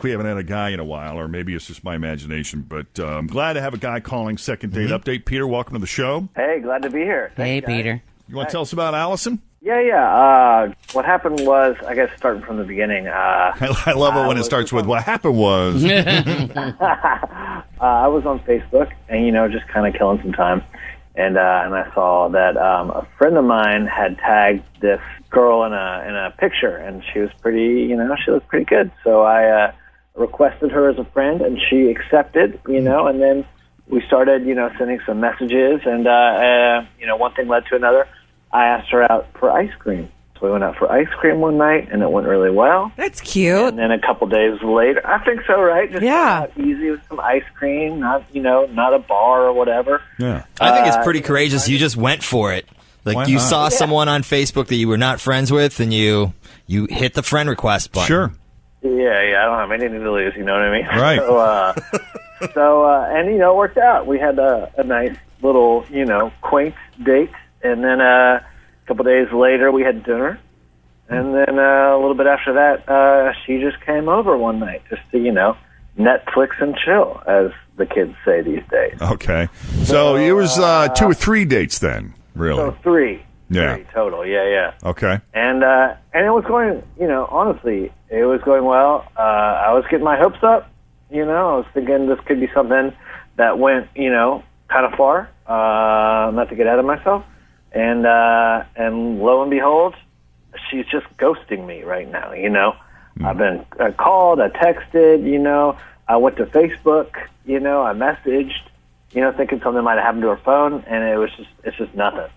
We haven't had a guy in a while, or maybe it's just my imagination, but I'm glad to have a guy calling second date update. Peter, welcome to the show. Hey, glad to be here. Hey, Peter. You want to tell us about Allison? Yeah. What happened was, I guess starting from the beginning. I love it when it starts with, what happened was. I was on Facebook and, just kind of killing some time. And I saw that a friend of mine had tagged this girl in a picture, and she was pretty, she looked pretty good. So I requested her as a friend, and she accepted, and then we started, sending some messages, and, one thing led to another. I asked her out for ice cream. So we went out for ice cream one night, and it went really well. That's cute. And then a couple days later, I think so, right? Just easy with some ice cream, not a bar or whatever. Yeah. I think it's pretty courageous. You just went for it. Like, you saw someone on Facebook that you were not friends with, and you hit the friend request button. Sure. Yeah, I don't have anything to lose, you know what I mean? Right. And it worked out. We had a nice little, quaint date, and then a couple days later we had dinner, and then a little bit after that, she just came over one night just to, Netflix and chill, as the kids say these days. Okay. So it was 2 or 3 dates then, really? So 3. Yeah. 3 total, yeah. Okay. And it was going, honestly, it was going well. I was getting my hopes up, I was thinking this could be something that went, kind of far, not to get ahead of myself. And lo and behold, she's just ghosting me right now, I've been called, I texted, I went to Facebook, I messaged, thinking something might have happened to her phone, and it's just nothing.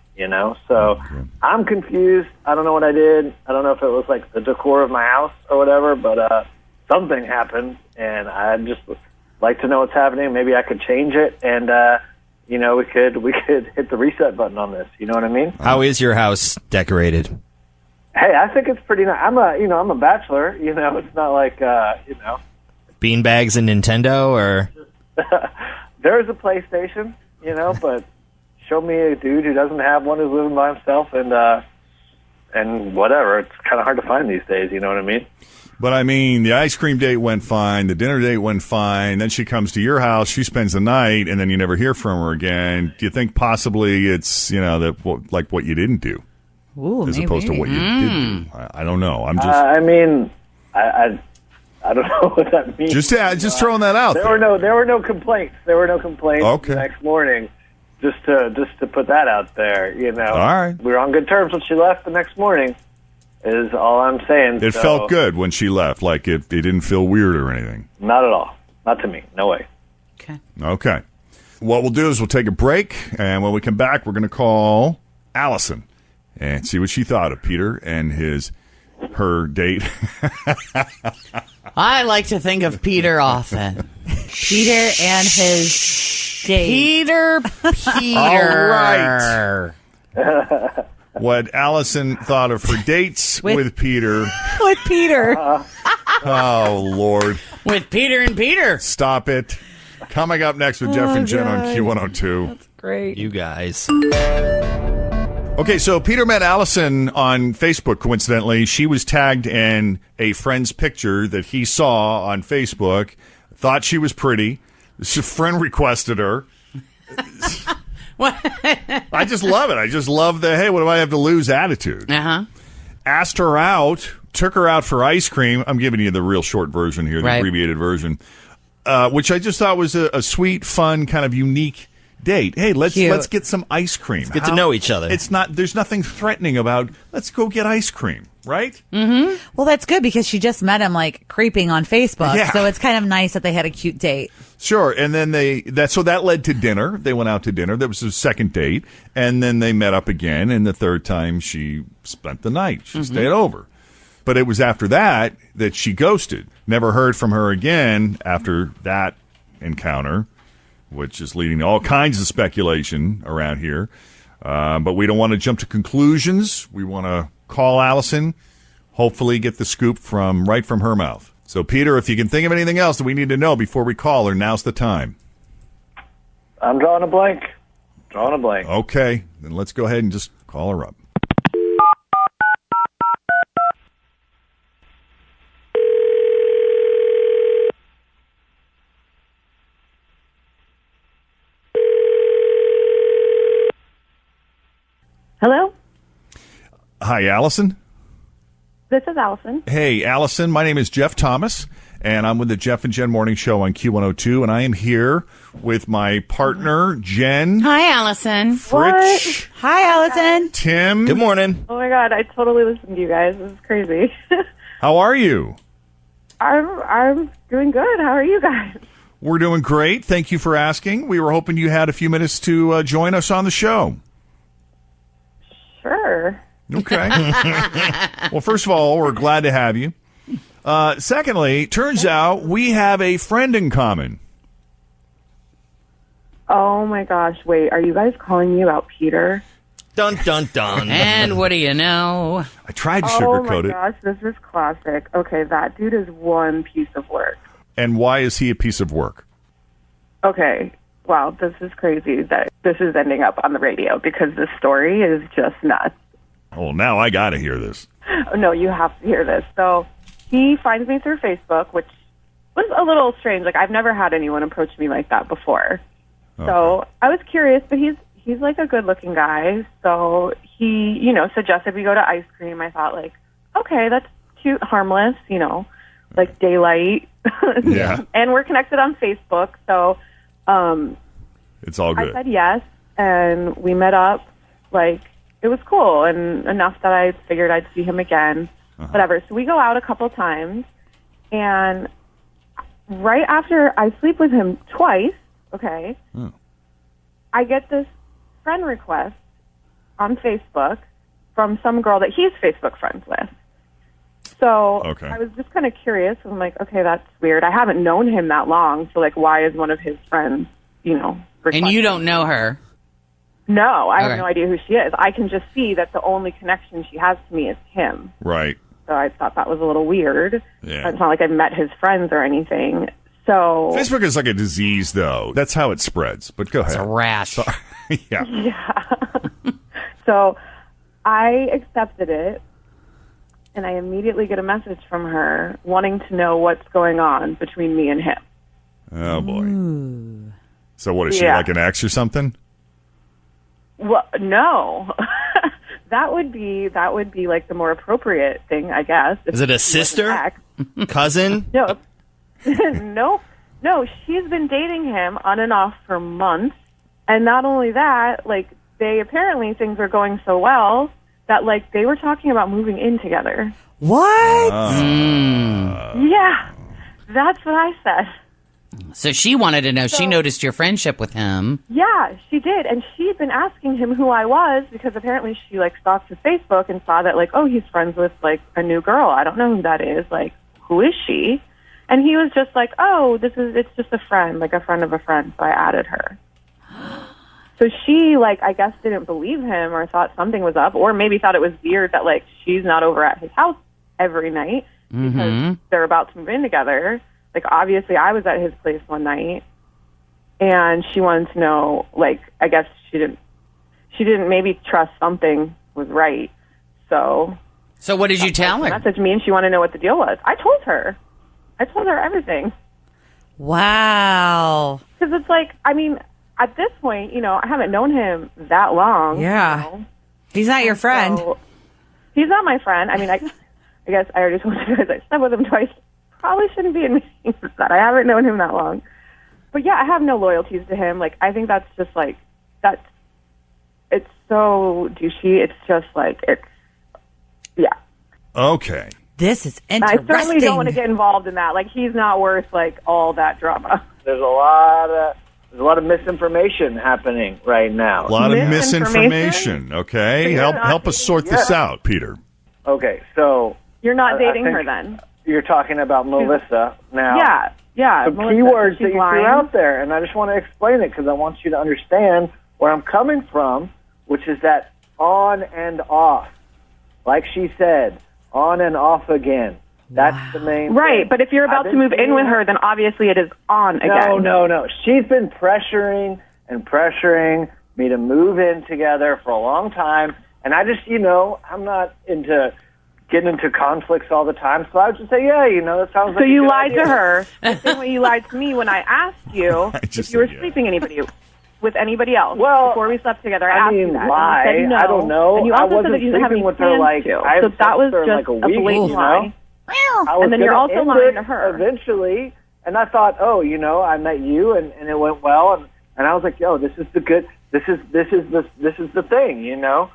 So I'm confused. I don't know what I did. I don't know if it was like the decor of my house or whatever, but something happened, and I'd just like to know what's happening. Maybe I could change it, and we could hit the reset button on this. You know what I mean? How is your house decorated? Hey, I think it's pretty nice. I'm a bachelor. It's not like Beanbags and Nintendo, or there's a PlayStation, but. Show me a dude who doesn't have one, who's living by himself, and whatever. It's kind of hard to find these days, you know what I mean? But, I mean, the ice cream date went fine. The dinner date went fine. Then she comes to your house. She spends the night, and then you never hear from her again. Do you think possibly it's, like what you didn't do? Ooh, as maybe. opposed to what you did do? I don't know. I'm just... I don't know what that means. Just throwing that out there. There were no complaints. Okay. The next morning. Just to put that out there, All right. We were on good terms when she left the next morning, is all I'm saying. It felt good when she left, like it didn't feel weird or anything. Not at all. Not to me. No way. Okay. What we'll do is we'll take a break, and when we come back, we're going to call Allison and see what she thought of Peter and her date. I like to think of Peter often. Peter and his date. Peter. All right. What Allison thought of her dates with Peter. With Peter. Oh, Lord. With Peter and Peter. Stop it. Coming up next with Jeff and Jen on Q102. That's great. You guys. Okay, so Peter met Allison on Facebook, coincidentally. She was tagged in a friend's picture that he saw on Facebook, thought she was pretty. His friend requested her. I just love it. I just love the, hey, what do I have to lose attitude. Uh-huh. Asked her out, took her out for ice cream. I'm giving you the real short version here, the abbreviated version, which I just thought was a sweet, fun, kind of unique date. Hey, let's get some ice cream. Let's get to know each other. There's nothing threatening about let's go get ice cream, right? Mm-hmm. Well, that's good because she just met him like creeping on Facebook. Yeah. So it's kind of nice that they had a cute date. Sure. And then that led to dinner. They went out to dinner. That was a second date. And then they met up again. And the third time she spent the night. She stayed over. But it was after that she ghosted. Never heard from her again after that encounter, which is leading to all kinds of speculation around here. But we don't want to jump to conclusions. We want to call Allison, hopefully get the scoop right from her mouth. So, Peter, if you can think of anything else that we need to know before we call her, now's the time. I'm drawing a blank. Okay, then let's go ahead and just call her up. Hi, Allison. This is Allison. Hey, Allison. My name is Jeff Thomas, and I'm with the Jeff and Jen Morning Show on Q102, and I am here with my partner, Jenn. Hi, Allison. Fritch. Hi, Allison. Tim. Good morning. Oh my God, I totally listen to you guys. This is crazy. How are you? I'm doing good. How are you guys? We're doing great. Thank you for asking. We were hoping you had a few minutes to join us on the show. Sure. Okay. Well, first of all, we're glad to have you. Secondly, turns out we have a friend in common. Oh my gosh, wait, are you guys calling me about Peter? Dun, dun, dun. And what do you know? I tried to Oh my sugarcoat it. gosh, this is classic. Okay, that dude is one piece of work. And why is he a piece of work? Okay, wow, this is crazy that this is ending up on the radio because this story is just nuts. Well, now I got to hear this. No, you have to hear this. So he finds me through Facebook, which was a little strange. Like, I've never had anyone approach me like that before. Okay. So I was curious, but he's like a good-looking guy. So he, suggested we go to ice cream. I thought, like, okay, that's cute, harmless, like daylight. Yeah. And we're connected on Facebook. So It's all I good. said yes, and we met up. Like, it was cool, and enough that I figured I'd see him again. Whatever. So we go out a couple times, and right after I sleep with him twice, okay, I get this friend request on Facebook from some girl that he's Facebook friends with. So Okay. I was just kind of curious. I'm like, okay, that's weird. I haven't known him that long, so like, why is one of his friends, And requesting? you don't know her. No, I Okay. have no idea who she is. I can just see that the only connection she has to me is him. Right. So I thought that was a little weird. Yeah. It's not like I've met his friends or anything. So Facebook is like a disease, though. That's how it spreads. But go It's a ahead. rash. Yeah. so I accepted it, and I immediately get a message from her wanting to know what's going on between me and him. Oh, boy. So what, is she Yeah. like an ex or something? Well, no. That would be like the more appropriate thing, I guess. Is it a sister? Cousin? No. No, she's been dating him on and off for months. And not only that, like, apparently things are going so well that, like, they were talking about moving in together. What? Yeah, that's what I said. So she wanted to know. She noticed your friendship with him. Yeah, she did. And she'd been asking him who I was because apparently she, like, stalked his Facebook and saw that, like, oh, he's friends with, like, a new girl. I don't know who that is. Like, who is she? And he was just like, oh, it's just a friend, like a friend of a friend. So I added her. So she, like, I guess didn't believe him or thought something was up, or maybe thought it was weird that, like, she's not over at his house every night because they're about to move in together. Like, obviously, I was at his place one night, and she wanted to know, like, I guess she didn't maybe trust something was right. So what did you tell she her? messaged me, and she wanted to know what the deal was. I told her everything. Wow. Because it's like, I mean, at this point, I haven't known him that long. Yeah. He's not your friend. So, he's not my friend. I mean, I guess I already told you guys I slept with him twice. Probably shouldn't be admitting that. I haven't known him that long. But yeah, I have no loyalties to him. Like, I think that's just like, it's so douchey. It's just like, yeah. Okay. This is I interesting. certainly don't want to get involved in that. Like, he's not worth, like, all that drama. There's a lot of misinformation happening right now. A lot of Misinformation? misinformation. Okay. You're Help us sort this out, Peter. Okay, so You're not I dating think her then? you're talking about Melissa now. Yeah. The Melissa, keywords she's that you lying. threw out there, and I just want to explain it because I want you to understand where I'm coming from, which is that on and off. Like she said, on and off again. That's the main Right, thing. but if you're about I've to been move in seeing with her- her, then obviously it is on again. No. She's been pressuring me to move in together for a long time, and I just, I'm not into getting into conflicts all the time, so I would just say, that sounds like So a you good lied idea. to her the same way you lied to me when I asked you if just you were said, yeah. sleeping anybody with anybody else Well, before we slept together. I I asked mean, you that. lie. And you said no. I don't know. And you I also wasn't said that you didn't have any sleeping with her, plans like, to. I So had that was sex with her, just like, a a week, blatant you lie. know? I was And then you're gonna also end lying it to her. eventually. And I thought, oh, you know, I met you, and it went well, and I was like, yo, this is the thing, you know.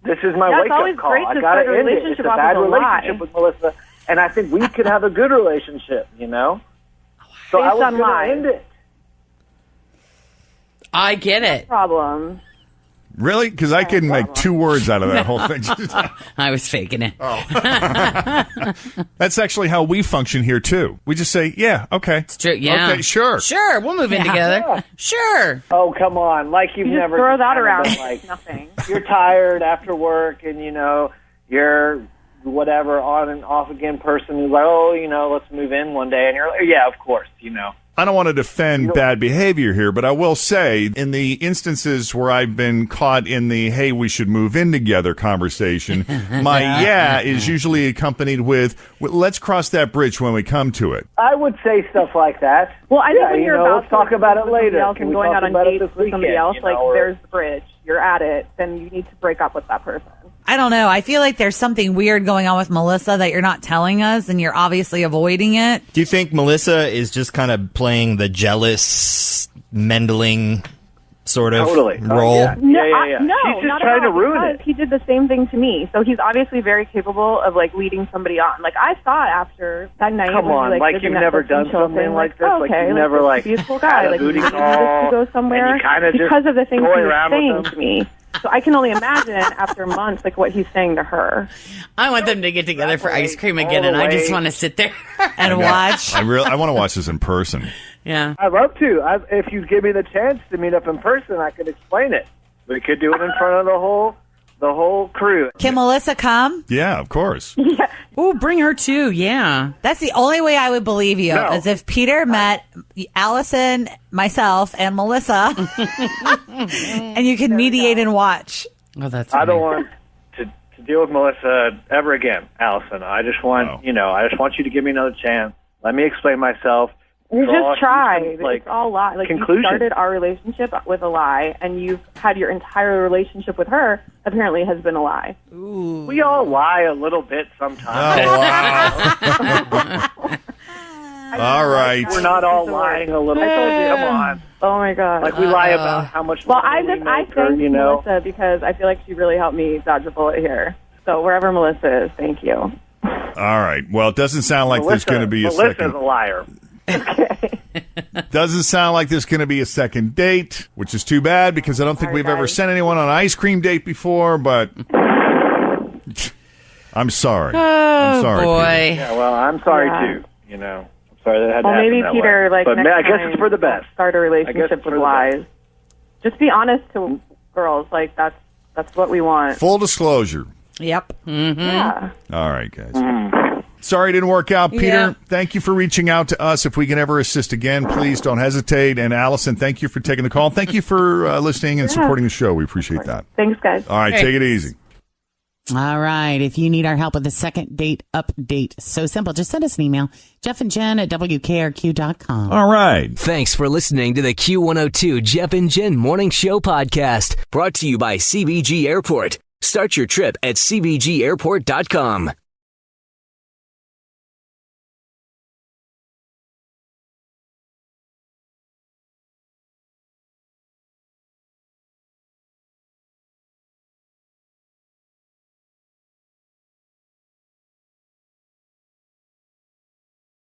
This is my Yeah, it's wake up always call. great I to gotta start a end it. It's relationship a off bad with a relationship lie. with Melissa, and I think we could have a good relationship, you know. So I Based was on gonna lies. end it. I get it. Problem. Really? Because I couldn't make 2 words out of that whole thing. I was faking it. That's actually how we function here, too. We just say, yeah, okay. It's true. Yeah. Okay, sure. Sure. We'll move in together. Yeah. Sure. Oh, come on. Like you've You just never throw that kind of around been like like, nothing. you're tired after work and, you know, you're whatever on and off again person who's like, oh, you know, let's move in one day. And you're like, yeah, of course, you know. I don't want to defend bad behavior here, but I will say in the instances where I've been caught in the, hey, we should move in together conversation, my yeah is usually accompanied with, well, let's cross that bridge when we come to it. I would say stuff like that. Well, I think yeah, when you you're know, about let's talk about it with somebody later. else Can and we going talk out on about it dates this with somebody weekend, else, you like know, or- there's the bridge. You're at it, then you need to break up with that person. I don't know. I feel like there's something weird going on with Melissa that you're not telling us, and you're obviously avoiding it. Do you think Melissa is just kind of playing the jealous, meddling sort of Totally. role? Yeah. No, Yeah. no, She's just not trying at all, to ruin because it. he did the same thing to me. So he's obviously very capable of like leading somebody on. Like I thought after that night, Come when on, we, like, did the you've never Netflix done and chill something thing, like this? oh, Like, okay, you've never, this like, could be a cool had guy. a Like booty we call, to go somewhere and you kinda just because of the things he toy was around with saying them. to me. So I can only imagine after months, like what he's saying to her. I want them to get together for ice cream again, all and the I just way. want to sit there. And watch. I want to watch this in person. Yeah. I'd love to. If you give me the chance to meet up in person, I could explain it. We could do it in front of the whole crew. Can Melissa come? Yeah, of course. Ooh, bring her too. Yeah. That's the only way I would believe you, No. is if Peter met Allison, myself, and Melissa, and you could mediate and watch. Oh, that's. I don't funny. want to deal with Melissa ever again, Allison. I just want, Oh. I just want you to give me another chance. Let me explain myself. You Draw just tried. some, like, It's all lie. Like conclusion. you started our relationship with a lie, and you've had your entire relationship with her apparently has been a lie. We all lie a little bit sometimes. Oh, wow. All right. We're not all lying a little bit. Come on. Oh my god. Like we lie about how much Well, money we I make or, thank you know. Melissa because I feel like she really helped me dodge a bullet here. So wherever Melissa is, thank you. All right. Well, it doesn't sound like there's going to be a Melissa's second. a liar. Doesn't sound like there's going to be a second date, which is too bad because I don't think Sorry, we've ever guys. sent anyone on an ice cream date before, but I'm sorry. Oh I'm sorry, boy. Yeah, well, I'm sorry Yeah. too. I'm sorry that it had to Well, happen maybe that Peter, way. like but next I guess time, it's for the best. Start a I guess relationship it's for with the lies. best. Just be honest to girls. Like that's what we want. Full disclosure. Yep. Yeah. All right, guys. Sorry it didn't work out, Peter. Yeah. Thank you for reaching out to us. If we can ever assist again, please don't hesitate. And Allison, thank you for taking the call. Thank you for listening and supporting the show. We appreciate that. Thanks, guys. All right, take it easy. All right. If you need our help with the second date update, so simple. Just send us an email. Jeff and Jen at WKRQ.com. All right. Thanks for listening to the Q102 Jeff and Jen Morning Show podcast, brought to you by CBG Airport. Start your trip at CBGAirport.com.